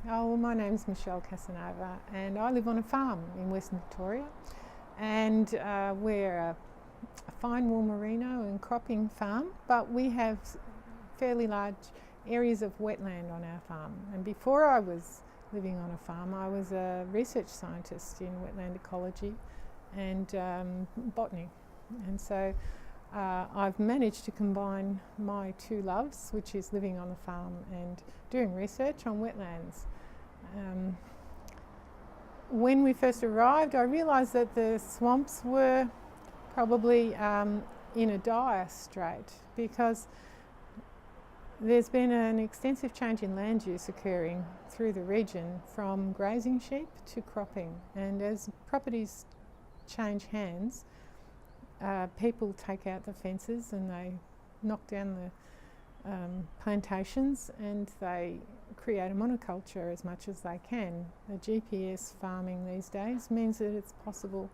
Oh, well, my name's Michelle Casanova and I live on a farm in Western Victoria, and we're a fine wool merino and cropping farm, but we have fairly large areas of wetland on our farm. And before I was living on a farm, I was a research scientist in wetland ecology and botany, and so I've managed to combine my two loves, which is living on a farm and doing research on wetlands. When we first arrived, I realised that the swamps were probably in a dire strait, because there's been an extensive change in land use occurring through the region, from grazing sheep to cropping, and as properties change hands, people take out the fences and they knock down the plantations, and they create a monoculture as much as they can. The GPS farming these days means that it's possible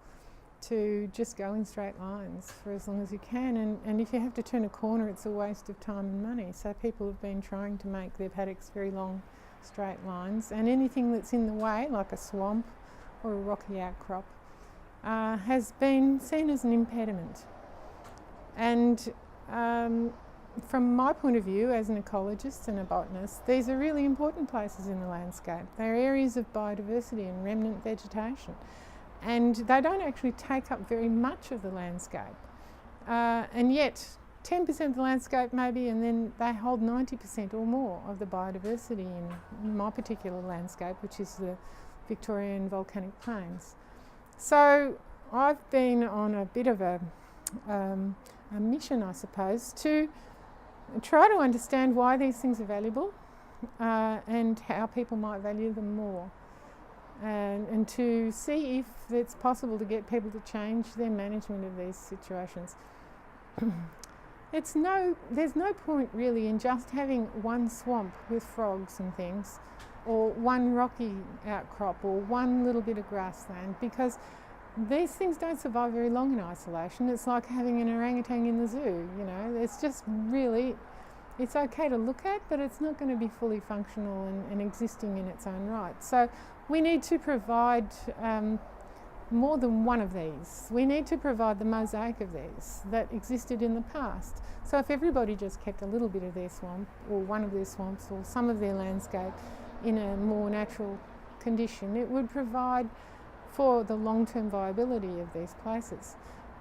to just go in straight lines for as long as you can, and if you have to turn a corner, it's a waste of time and money. So people have been trying to make their paddocks very long straight lines, and anything that's in the way, like a swamp or a rocky outcrop, has been seen as an impediment. And from my point of view as an ecologist and a botanist, these are really important places in the landscape. They're areas of biodiversity and remnant vegetation, and they don't actually take up very much of the landscape, and yet 10% of the landscape maybe, and then they hold 90% or more of the biodiversity in my particular landscape, which is the Victorian volcanic plains. So I've been on a bit of a mission, I suppose, to try to understand why these things are valuable and how people might value them more, and to see if it's possible to get people to change their management of these situations. There's no point really in just having one swamp with frogs and things, or one rocky outcrop, or one little bit of grassland, because these things don't survive very long in isolation. It's like having an orangutan in the zoo, you know. It's just really, it's okay to look at, but it's not going to be fully functional and existing in its own right. So we need to provide more than one of these. We need to provide the mosaic of these that existed in the past. So if everybody just kept a little bit of their swamp, or one of their swamps, or some of their landscape in a more natural condition, it would provide for the long-term viability of these places.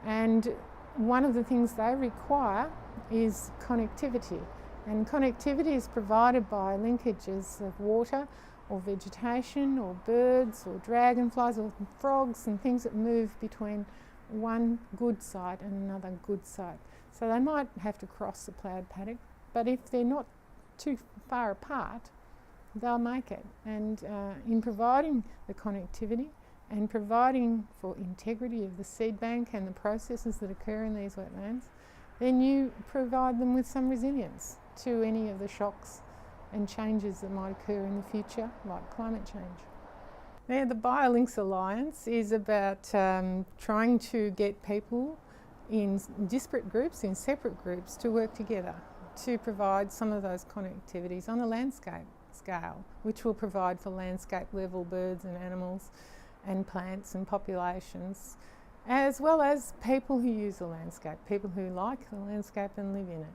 And one of the things they require is connectivity, and connectivity is provided by linkages of water or vegetation or birds or dragonflies or frogs and things that move between one good site and another good site. So they might have to cross a ploughed paddock, but if they're not too far apart, they'll make it. And in providing the connectivity and providing for integrity of the seed bank and the processes that occur in these wetlands, then you provide them with some resilience to any of the shocks and changes that might occur in the future, like climate change. Now, the Biolinks Alliance is about trying to get people in disparate groups, in separate groups, to work together to provide some of those connectivities on a landscape scale, which will provide for landscape level birds and animals and plants and populations, as well as people who use the landscape, people who like the landscape and live in it.